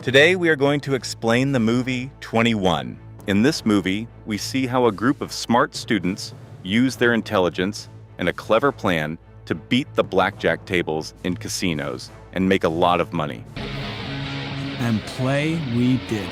Today we are going to explain the movie 21. In this movie, we see how a group of smart students use their intelligence and a clever plan to beat the blackjack tables in casinos and make a lot of money. And play we did.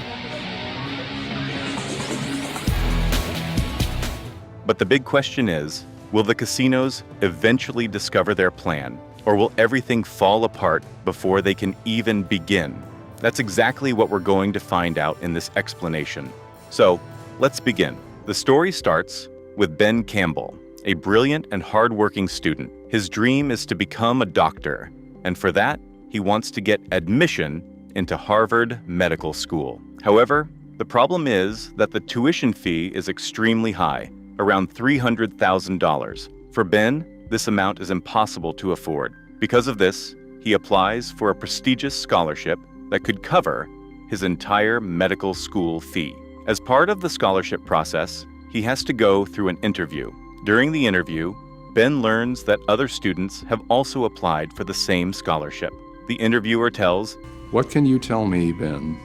But the big question is, will the casinos eventually discover their plan, or will everything fall apart before they can even begin? That's exactly what we're going to find out in this explanation. So, let's begin. The story starts with Ben Campbell, a brilliant and hardworking student. His dream is to become a doctor, and for that, he wants to get admission into Harvard Medical School. However, the problem is that the tuition fee is extremely high, around $300,000. For Ben, this amount is impossible to afford. Because of this, he applies for a prestigious scholarship that could cover his entire medical school fee. As part of the scholarship process, he has to go through an interview. During the interview, Ben learns that other students have also applied for the same scholarship. The interviewer tells, "What can you tell me, Ben,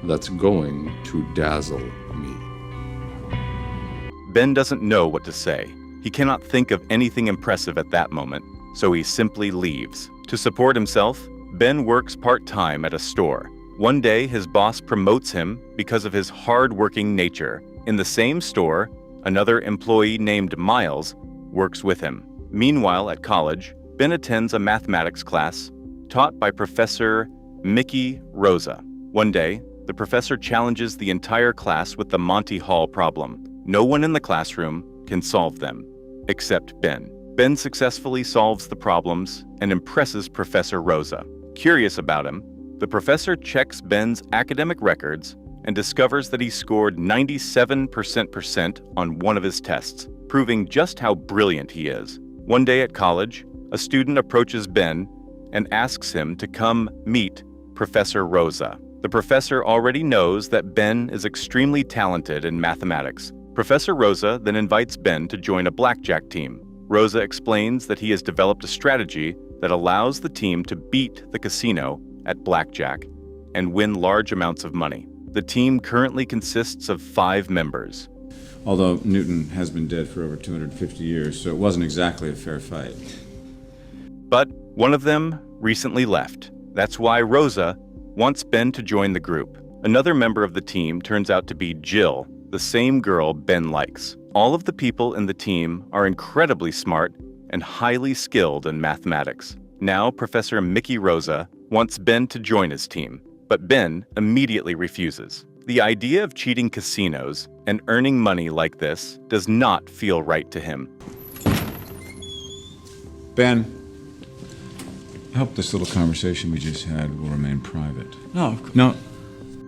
that's going to dazzle me?" Ben doesn't know what to say. He cannot think of anything impressive at that moment, so he simply leaves. To support himself, Ben works part-time at a store. One day, his boss promotes him because of his hard-working nature. In the same store, another employee named Miles works with him. Meanwhile, at college, Ben attends a mathematics class taught by Professor Mickey Rosa. One day, the professor challenges the entire class with the Monty Hall problem. No one in the classroom can solve them, except Ben. Ben successfully solves the problems and impresses Professor Rosa. Curious about him, the professor checks Ben's academic records and discovers that he scored 97% on one of his tests, proving just how brilliant he is. One day at college, a student approaches Ben and asks him to come meet Professor Rosa. The professor already knows that Ben is extremely talented in mathematics. Professor Rosa then invites Ben to join a blackjack team. Rosa explains that he has developed a strategy that allows the team to beat the casino at blackjack and win large amounts of money. The team currently consists of 5 members. Although Newton has been dead for over 250 years, so it wasn't exactly a fair fight. But one of them recently left. That's why Rosa wants Ben to join the group. Another member of the team turns out to be Jill, the same girl Ben likes. All of the people in the team are incredibly smart and highly skilled in mathematics. Now, Professor Mickey Rosa wants Ben to join his team, but Ben immediately refuses. The idea of cheating casinos and earning money like this does not feel right to him. Ben, I hope this little conversation we just had will remain private. No.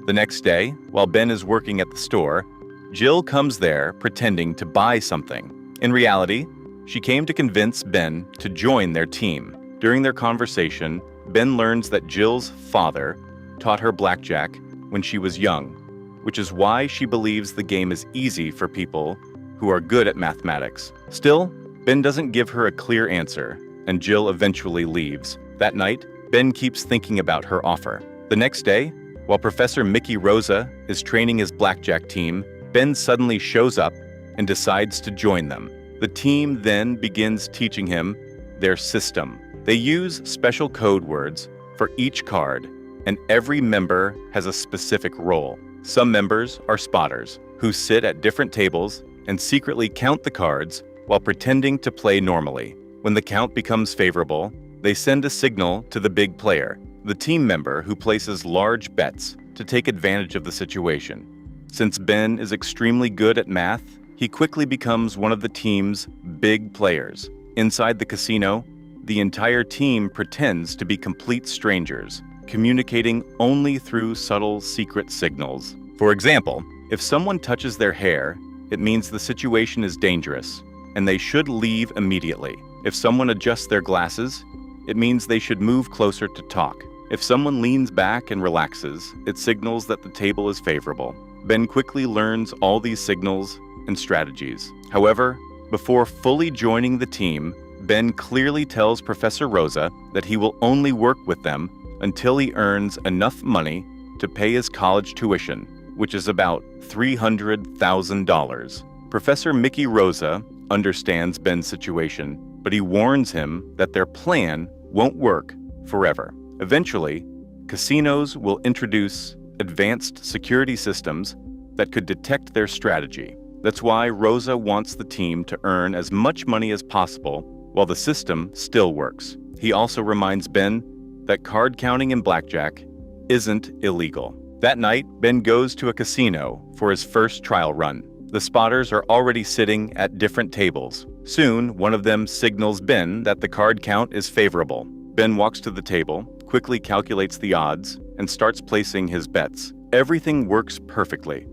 The next day, while Ben is working at the store, Jill comes there pretending to buy something. In reality, she came to convince Ben to join their team. During their conversation, Ben learns that Jill's father taught her blackjack when she was young, which is why she believes the game is easy for people who are good at mathematics. Still, Ben doesn't give her a clear answer, and Jill eventually leaves. That night, Ben keeps thinking about her offer. The next day, while Professor Mickey Rosa is training his blackjack team, Ben suddenly shows up and decides to join them. The team then begins teaching him their system. They use special code words for each card, and every member has a specific role. Some members are spotters, who sit at different tables and secretly count the cards while pretending to play normally. When the count becomes favorable, they send a signal to the big player, the team member who places large bets to take advantage of the situation. Since Ben is extremely good at math, he quickly becomes one of the team's big players. Inside the casino, the entire team pretends to be complete strangers, communicating only through subtle secret signals. For example, if someone touches their hair, it means the situation is dangerous, and they should leave immediately. If someone adjusts their glasses, it means they should move closer to talk. If someone leans back and relaxes, it signals that the table is favorable. Ben quickly learns all these signals and strategies. However, before fully joining the team, Ben clearly tells Professor Rosa that he will only work with them until he earns enough money to pay his college tuition, which is about $300,000. Professor Mickey Rosa understands Ben's situation, but he warns him that their plan won't work forever. Eventually, casinos will introduce advanced security systems that could detect their strategy. That's why Rosa wants the team to earn as much money as possible while the system still works. He also reminds Ben that card counting in Blackjack isn't illegal. That night, Ben goes to a casino for his first trial run. The spotters are already sitting at different tables. Soon, one of them signals Ben that the card count is favorable. Ben walks to the table, quickly calculates the odds, and starts placing his bets. Everything works perfectly.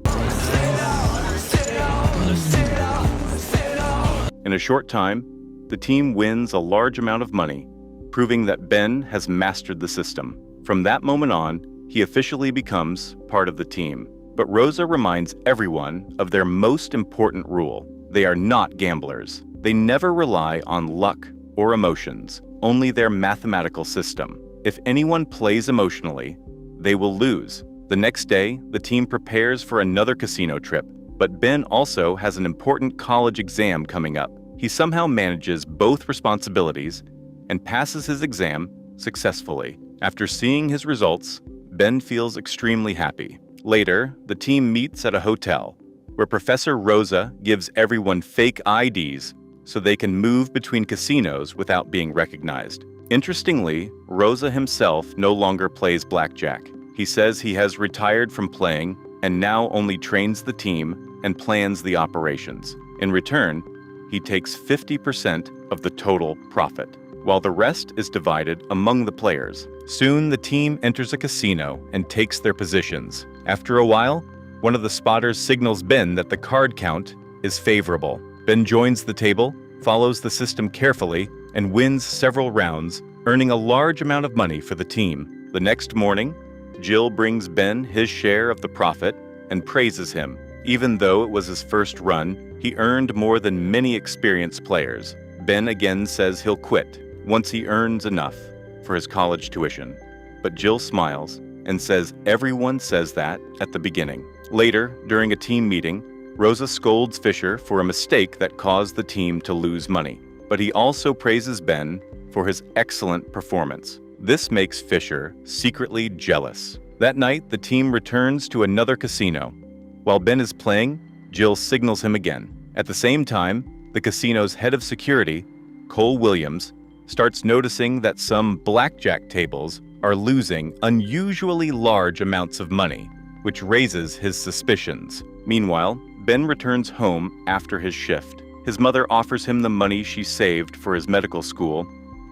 In a short time, the team wins a large amount of money, proving that Ben has mastered the system. From that moment on, he officially becomes part of the team. But Rosa reminds everyone of their most important rule. They are not gamblers. They never rely on luck or emotions, only their mathematical system. If anyone plays emotionally, they will lose. The next day, the team prepares for another casino trip, but Ben also has an important college exam coming up. He somehow manages both responsibilities and passes his exam successfully. After seeing his results, Ben feels extremely happy. Later, the team meets at a hotel, where Professor Rosa gives everyone fake IDs so they can move between casinos without being recognized. Interestingly, Rosa himself no longer plays blackjack. He says he has retired from playing and now only trains the team and plans the operations. In return, he takes 50% of the total profit, while the rest is divided among the players. Soon, the team enters a casino and takes their positions. After a while, one of the spotters signals Ben that the card count is favorable. Ben joins the table, follows the system carefully, and wins several rounds, earning a large amount of money for the team. The next morning, Jill brings Ben his share of the profit and praises him. Even though it was his first run, he earned more than many experienced players. Ben again says he'll quit once he earns enough for his college tuition. But Jill smiles and says everyone says that at the beginning. Later, during a team meeting, Rosa scolds Fisher for a mistake that caused the team to lose money. But he also praises Ben for his excellent performance. This makes Fisher secretly jealous. That night, the team returns to another casino. While Ben is playing, Jill signals him again. At the same time, the casino's head of security, Cole Williams, starts noticing that some blackjack tables are losing unusually large amounts of money, which raises his suspicions. Meanwhile, Ben returns home after his shift. His mother offers him the money she saved for his medical school,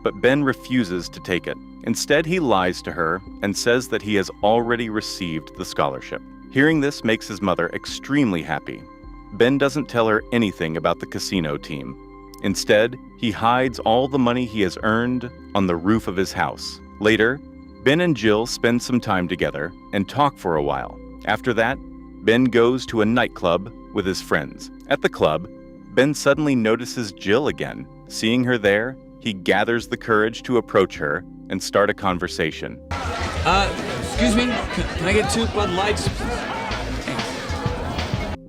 but Ben refuses to take it. Instead, he lies to her and says that he has already received the scholarship. Hearing this makes his mother extremely happy. Ben doesn't tell her anything about the casino team. Instead, he hides all the money he has earned on the roof of his house. Later, Ben and Jill spend some time together and talk for a while. After that, Ben goes to a nightclub with his friends. At the club, Ben suddenly notices Jill again. Seeing her there, he gathers the courage to approach her and start a conversation. Excuse me, can I get 2 Bud Lights?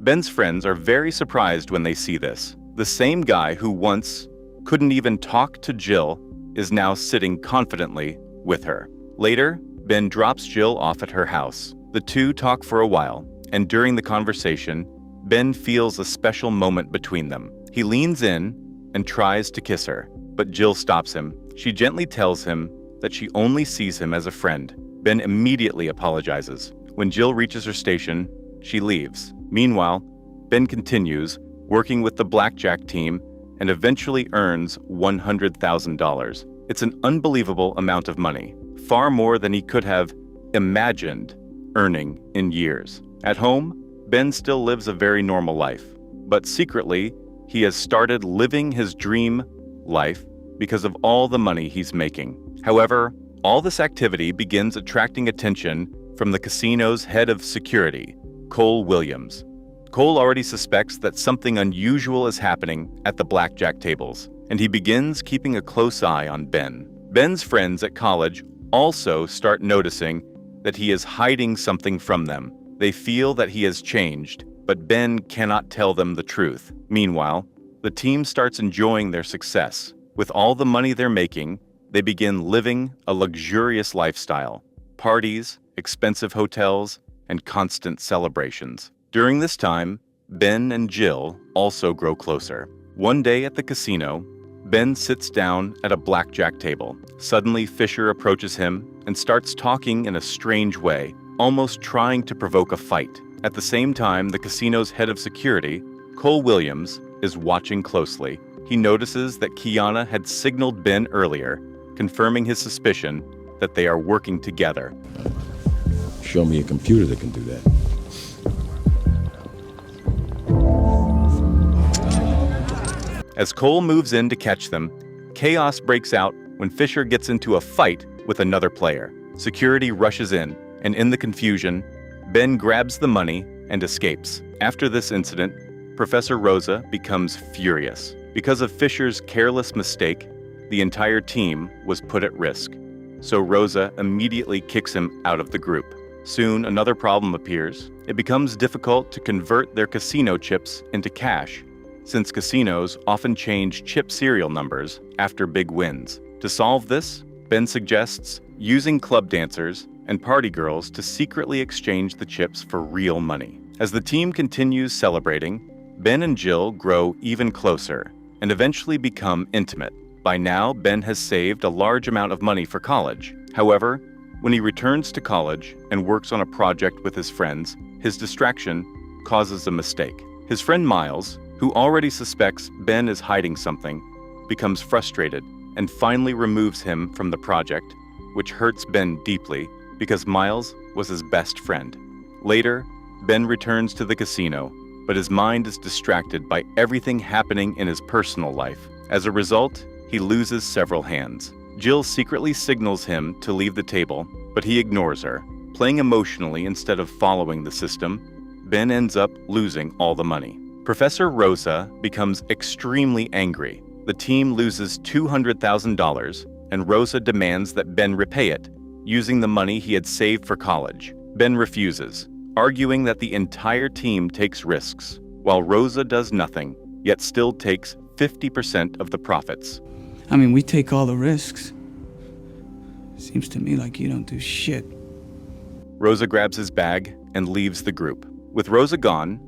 Ben's friends are very surprised when they see this. The same guy who once couldn't even talk to Jill is now sitting confidently with her. Later, Ben drops Jill off at her house. The two talk for a while, and during the conversation, Ben feels a special moment between them. He leans in and tries to kiss her, but Jill stops him. She gently tells him that she only sees him as a friend. Ben immediately apologizes. When Jill reaches her station, she leaves. Meanwhile, Ben continues working with the Blackjack team and eventually earns $100,000. It's an unbelievable amount of money, far more than he could have imagined earning in years. At home, Ben still lives a very normal life, but secretly, he has started living his dream life because of all the money he's making. However, all this activity begins attracting attention from the casino's head of security, Cole Williams. Cole already suspects that something unusual is happening at the blackjack tables, and he begins keeping a close eye on Ben. Ben's friends at college also start noticing that he is hiding something from them. They feel that he has changed, but Ben cannot tell them the truth. Meanwhile, the team starts enjoying their success. With all the money they're making, they begin living a luxurious lifestyle. Parties, expensive hotels, and constant celebrations. During this time, Ben and Jill also grow closer. One day at the casino, Ben sits down at a blackjack table. Suddenly, Fisher approaches him and starts talking in a strange way, almost trying to provoke a fight. At the same time, the casino's head of security, Cole Williams, is watching closely. He notices that Kiana had signaled Ben earlier, confirming his suspicion that they are working together. Show me a computer that can do that. As Cole moves in to catch them, chaos breaks out when Fisher gets into a fight with another player. Security rushes in, and in the confusion, Ben grabs the money and escapes. After this incident, Professor Rosa becomes furious. Because of Fisher's careless mistake, the entire team was put at risk. So Rosa immediately kicks him out of the group. Soon, another problem appears. It becomes difficult to convert their casino chips into cash, since casinos often change chip serial numbers after big wins. To solve this, Ben suggests using club dancers and party girls to secretly exchange the chips for real money. As the team continues celebrating, Ben and Jill grow even closer and eventually become intimate. By now, Ben has saved a large amount of money for college. However, when he returns to college and works on a project with his friends, his distraction causes a mistake. His friend Miles, who already suspects Ben is hiding something, becomes frustrated and finally removes him from the project, which hurts Ben deeply because Miles was his best friend. Later, Ben returns to the casino, but his mind is distracted by everything happening in his personal life. As a result, he loses several hands. Jill secretly signals him to leave the table, but he ignores her. Playing emotionally instead of following the system, Ben ends up losing all the money. Professor Rosa becomes extremely angry. The team loses $200,000, and Rosa demands that Ben repay it, using the money he had saved for college. Ben refuses, arguing that the entire team takes risks, while Rosa does nothing, yet still takes 50% of the profits. I mean, we take all the risks. Seems to me like you don't do shit. Rosa grabs his bag and leaves the group. With Rosa gone,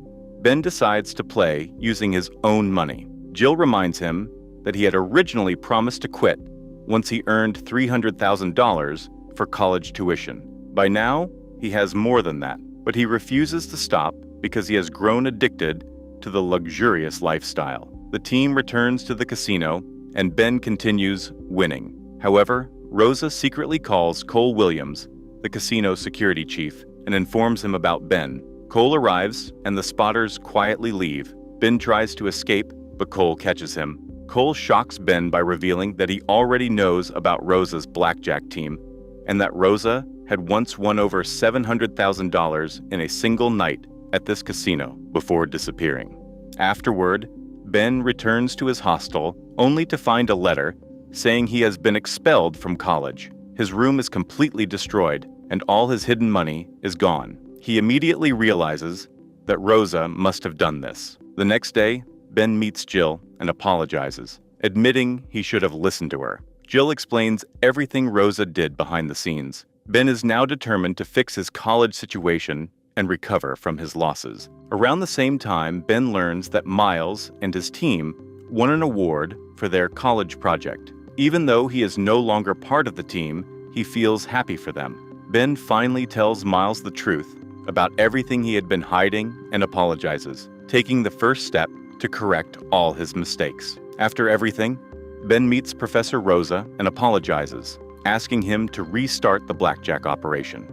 Ben decides to play using his own money. Jill reminds him that he had originally promised to quit once he earned $300,000 for college tuition. By now, he has more than that, but he refuses to stop because he has grown addicted to the luxurious lifestyle. The team returns to the casino, and Ben continues winning. However, Rosa secretly calls Cole Williams, the casino security chief, and informs him about Ben. Cole arrives, and the spotters quietly leave. Ben tries to escape, but Cole catches him. Cole shocks Ben by revealing that he already knows about Rosa's blackjack team, and that Rosa had once won over $700,000 in a single night at this casino before disappearing. Afterward, Ben returns to his hostel only to find a letter saying he has been expelled from college. His room is completely destroyed, and all his hidden money is gone. He immediately realizes that Rosa must have done this. The next day, Ben meets Jill and apologizes, admitting he should have listened to her. Jill explains everything Rosa did behind the scenes. Ben is now determined to fix his college situation and recover from his losses. Around the same time, Ben learns that Miles and his team won an award for their college project. Even though he is no longer part of the team, he feels happy for them. Ben finally tells Miles the truth about everything he had been hiding and apologizes, taking the first step to correct all his mistakes. After everything, Ben meets Professor Rosa and apologizes, asking him to restart the blackjack operation.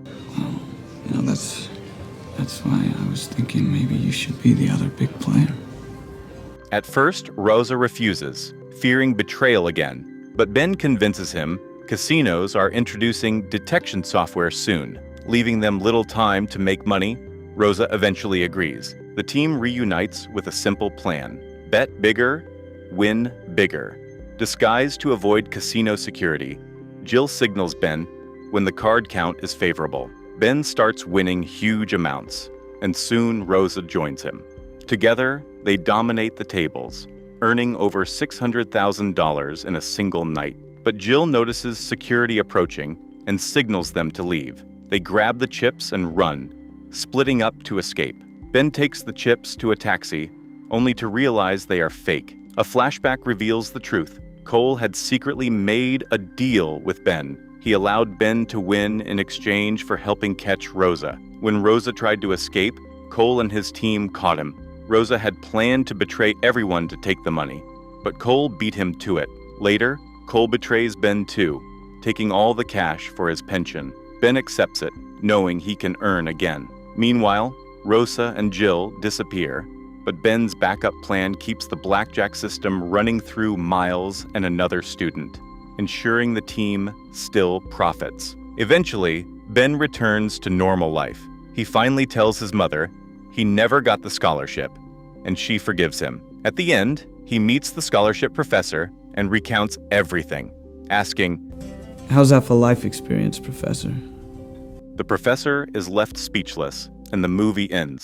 Well, that's why I was thinking maybe you should be the other big player. At first, Rosa refuses, fearing betrayal again, but Ben convinces him casinos are introducing detection software soon, leaving them little time to make money. Rosa eventually agrees. The team reunites with a simple plan: bet bigger, win bigger. Disguised to avoid casino security, Jill signals Ben when the card count is favorable. Ben starts winning huge amounts, and soon Rosa joins him. Together, they dominate the tables, earning over $600,000 in a single night. But Jill notices security approaching and signals them to leave. They grab the chips and run, splitting up to escape. Ben takes the chips to a taxi, only to realize they are fake. A flashback reveals the truth. Cole had secretly made a deal with Ben. He allowed Ben to win in exchange for helping catch Rosa. When Rosa tried to escape, Cole and his team caught him. Rosa had planned to betray everyone to take the money, but Cole beat him to it. Later, Cole betrays Ben too, taking all the cash for his pension. Ben accepts it, knowing he can earn again. Meanwhile, Rosa and Jill disappear, but Ben's backup plan keeps the Blackjack system running through Miles and another student, ensuring the team still profits. Eventually, Ben returns to normal life. He finally tells his mother he never got the scholarship, and she forgives him. At the end, he meets the scholarship professor and recounts everything, asking, How's that for life experience, Professor? The professor is left speechless, and the movie ends.